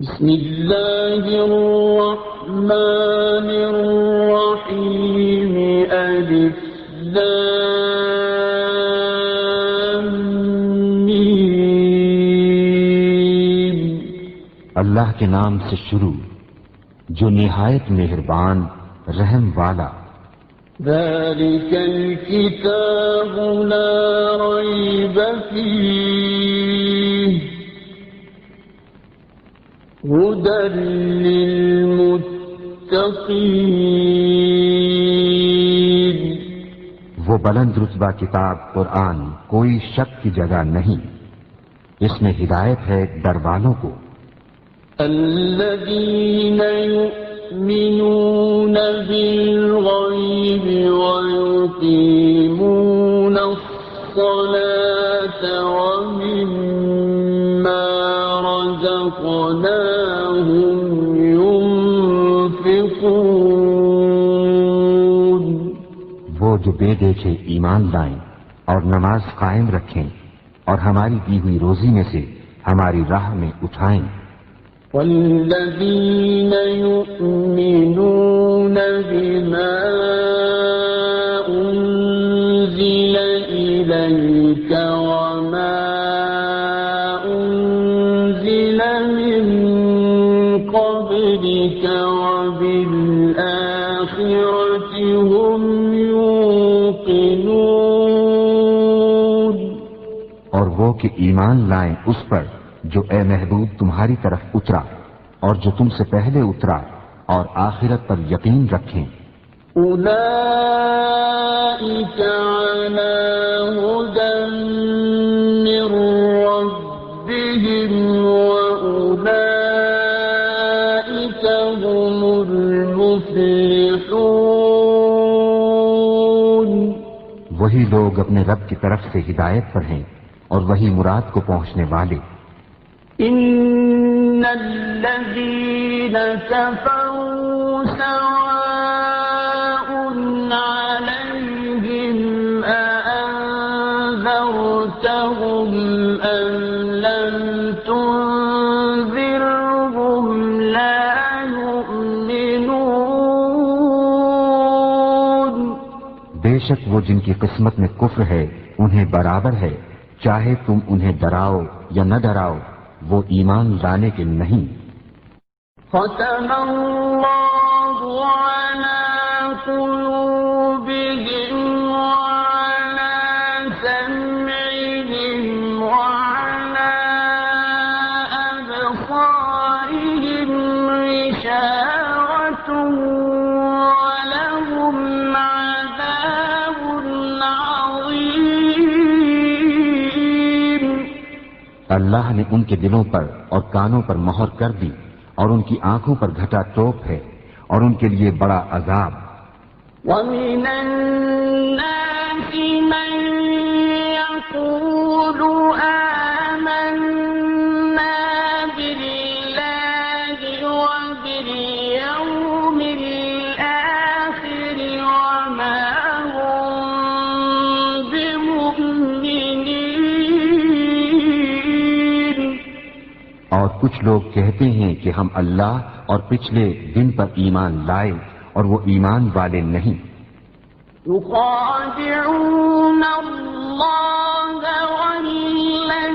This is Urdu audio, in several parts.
بسم اللہ الرحمن الرحیم الف لام میم۔ اللہ کے نام سے شروع جو نہایت مہربان رحم والا۔ ذلك الكتاب لا ريب فيه هدى للمتقين۔ وہ بلند رتبہ کتاب قرآن کوئی شک کی جگہ نہیں، اس میں ہدایت ہے ڈر والوں کو۔ الذين يؤمنون بالغيب ويقيمون الصلاة ومما رزقناهم ينفقون۔ وہ جو بے دیکھے ایمان لائیں اور نماز قائم رکھیں اور ہماری دی ہوئی روزی میں سے ہماری راہ میں اٹھائیں۔ والذين يؤمنون بما أنزل إليك وما أنزل من قبلك وبالآخرة هم يوقنون۔ اور وہ کہ ایمان لائیں اس پر جو اے محبوب تمہاری طرف اترا اور جو تم سے پہلے اترا اور آخرت پر یقین رکھیں۔ أولئك على هدى من ربهم وأولئك هم المفلحون۔ وہی لوگ اپنے رب کی طرف سے ہدایت پر ہیں اور وہی مراد کو پہنچنے والے۔ إن الذين كفروا سواء عليهم أأنذرتهم أم لم تنذرهم لا يؤمنون۔ بے شک وہ جن کی قسمت میں کفر ہے انہیں برابر ہے، چاہے تم انہیں ڈراؤ یا نہ ڈراؤ وہ ایمان لانے کے نہیں۔ ختم اللہ علی قلوبہم وعلی سمعہم وعلی ابصارہم غشاوۃ ولہم عذاب عظیم۔ اللہ نے ان کے دلوں پر اور کانوں پر مہر کر دی اور ان کی آنکھوں پر گھٹا ٹوپ ہے اور ان کے لیے بڑا عذاب۔ وَمِنَ النَّاسِ مَن يَقُولُ آمَنَّا بِاللَّهِ وَبِالْيَوْمِ الْآخِرِ وَمَا هُم بِمُؤْمِنِينَ۔ اور کچھ لوگ کہتے ہیں کہ ہم اللہ اور پچھلے دن پر ایمان لائے اور وہ ایمان والے نہیں۔ يخادعون الله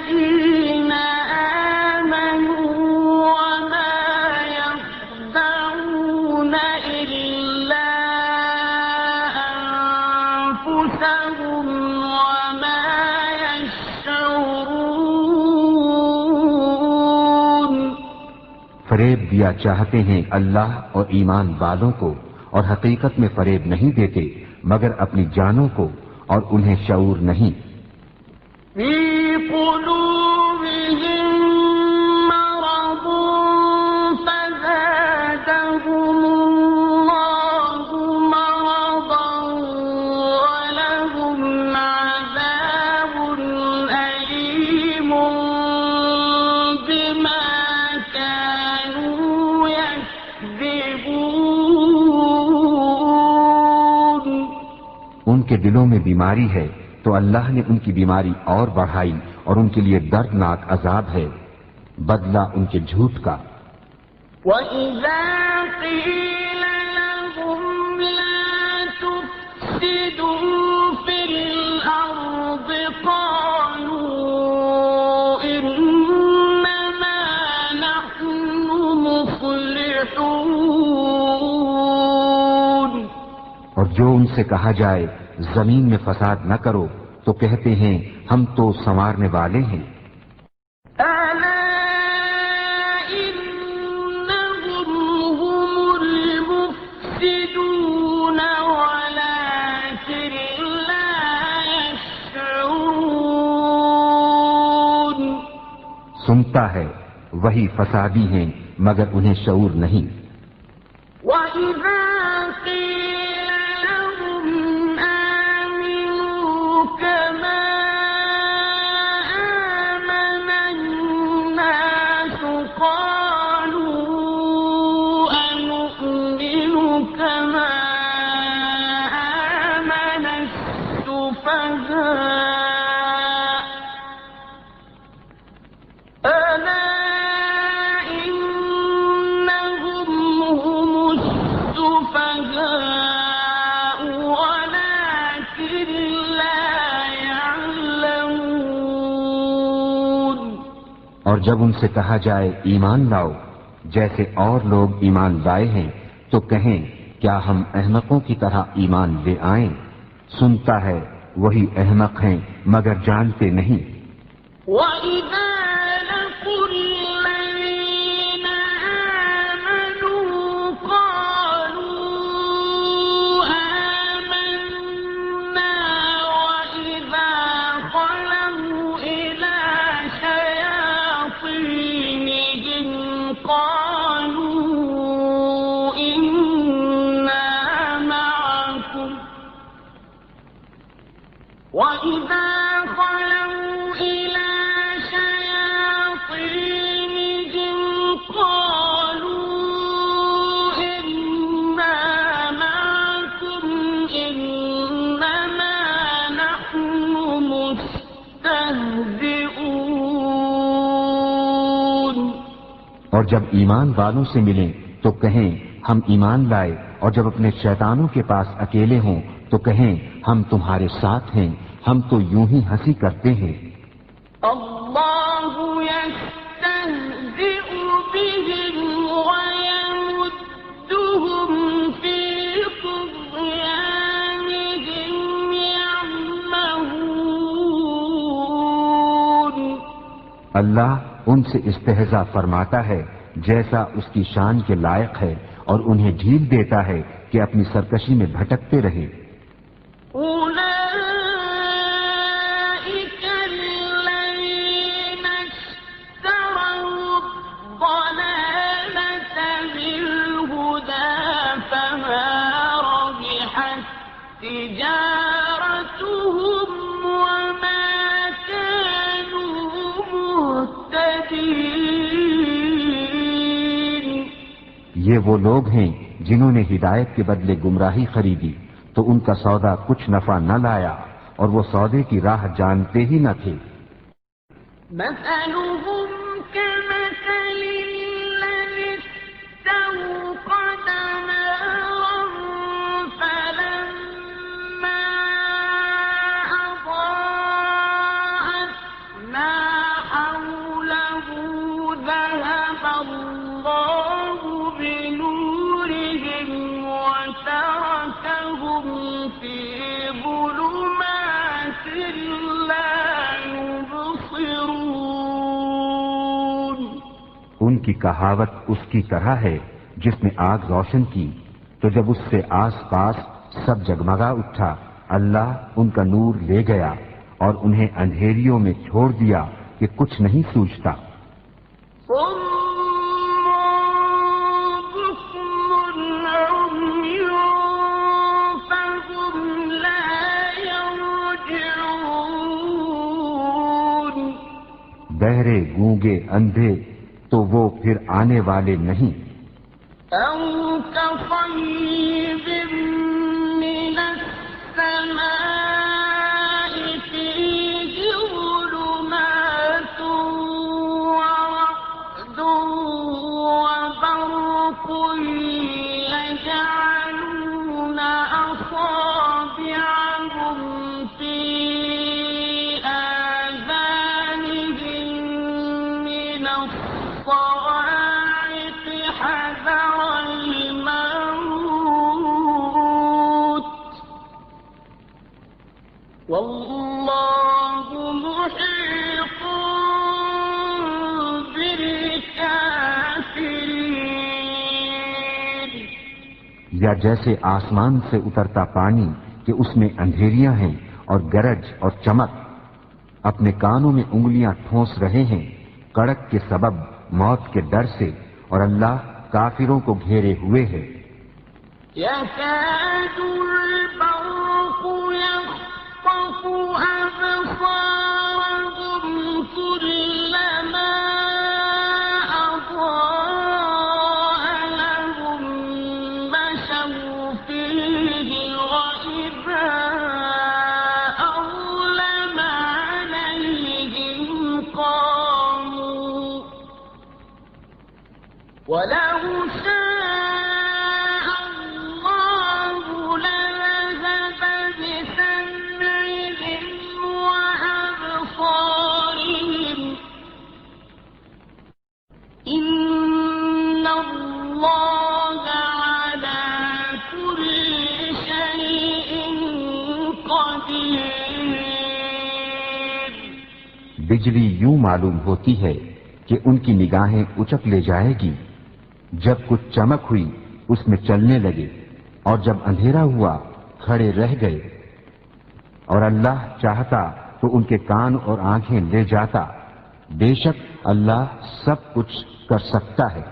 والذين آمنوا وما يخدعون إلا أنفسهم وما يشعرون۔ فریب دیا چاہتے ہیں اللہ اور ایمان والوں کو اور حقیقت میں فریب نہیں دیتے مگر اپنی جانوں کو اور انہیں شعور نہیں۔ في قلوبهم مرض فزادهم الله مرضا ولهم عذاب أليم بما كانوا يكذبون۔ ان کے دلوں میں بیماری ہے تو اللہ نے ان کی بیماری اور بڑھائی اور ان کے لیے دردناک عذاب ہے، بدلہ ان کے جھوٹ کا۔ وَإِذَا قِيلَ لَهُمْ لَا تُفْسِدُوا فِي الْأَرْضِ قَالُوا إِنَّمَا نَحْنُ مُصْلِحُونَ۔ اور جو ان سے کہا جائے زمین میں فساد نہ کرو تو کہتے ہیں ہم تو سنوارنے والے ہیں۔ أَلَا إِنَّهُمْ هُمُ الْمُفْسِدُونَ وَلَكِنْ لَا يَشْعُرُونَ۔ سنتا ہے وہی فسادی ہیں مگر انہیں شعور نہیں۔ وَإِذَا قِيلَ لَهُمْ آمِنُوا كَمَا آمَنَ النَّاسُ قَالُوا أَنُؤْمِنُ كَمَا آمَنَ السُّفَهَاءُ أَلَا إِنَّهُمْ هُمُ السُّفَهَاءُ وَلَكِنْ لَا يَعْلَمُونَ۔ اور جب ان سے کہا جائے ایمان لاؤ جیسے اور لوگ ایمان لائے ہیں تو کہیں کیا ہم احمقوں کی طرح ایمان لے آئیں؟ سنتا ہے وہی احمق ہیں مگر جانتے نہیں۔ وَإِذَا لَقُوا الَّذِينَ آمَنُوا قَالُوا آمَنَّا وَإِذَا خَلَوْا إِلَى شَيَاطِينِهِمْ قَالُوا إِنَّا مَعَكُمْ وَإِذَا خَلَوْا إِلَى شَيَاطِينِهِمْ قَالُوا إِنَّا مَعَكُمْ إِنَّمَا نَحْنُ مُسْتَهْزِئُونَ۔ اور جب ایمان والوں سے ملیں تو کہیں ہم ایمان لائے، اور جب اپنے شیطانوں کے پاس اکیلے ہوں تو کہیں ہم تمہارے ساتھ ہیں، ہم تو یوں ہی ہنسی کرتے ہیں۔ اللہ یستہزئ بہم ویمدہم فی طغیانہم یعمہون۔ اللہ ان سے استہزاء فرماتا ہے جیسا اس کی شان کے لائق ہے اور انہیں ڈھیل دیتا ہے کہ اپنی سرکشی میں بھٹکتے رہے۔ أولئك الذين اشتروا الضلالة بالهدى فما ربحت تجارتهم وما كانوا مهتدين۔ یہ وہ لوگ ہیں جنہوں نے ہدایت کے بدلے گمراہی خریدی تو ان کا سودا کچھ نفع نہ لایا اور وہ سودے کی راہ جانتے ہی نہ تھے۔ مثلهم كمثل الذي استوقد نارا فلما أضاءت ما حوله ذهب الله بنورهم وتركهم في ظلمات لا يبصرون۔ ان کی کہاوت اس کی طرح ہے جس نے آگ روشن کی تو جب اس سے آس پاس سب جگمگا اٹھا، اللہ ان کا نور لے گیا اور انہیں اندھیریوں میں چھوڑ دیا کہ کچھ نہیں سوچتا۔ بہرے گونگے اندھے تو وہ پھر آنے والے نہیں۔ أو كصيب من السماء فيه ظلمات ورعد وبرق والله محيط بالكافرين. یا جیسے آسمان سے اترتا پانی کہ اس میں اندھیریاں ہیں اور گرج اور چمک، اپنے کانوں میں انگلیاں ٹھونس رہے ہیں کڑک کے سبب موت کے ڈر سے، اور اللہ کافروں کو گھیرے ہوئے ہے. يكاد البرق يخطف أبصارهم كلما أضاء لهم مشوا فيه وإذا أظلم عليهم قاموا ولو شاء الله لذهب بسمعهم وأبصارهم إن الله على كل شيء قدير. بجلی یوں معلوم ہوتی ہے کہ ان کی نگاہیں اچک لے جائے گی. جب کچھ چمک ہوئی اس میں چلنے لگے، اور جب اندھیرا ہوا کھڑے رہ گئے. اور اللہ چاہتا تو ان کے کان اور آنکھیں لے جاتا. بے شک اللہ سب کچھ کر سکتا ہے.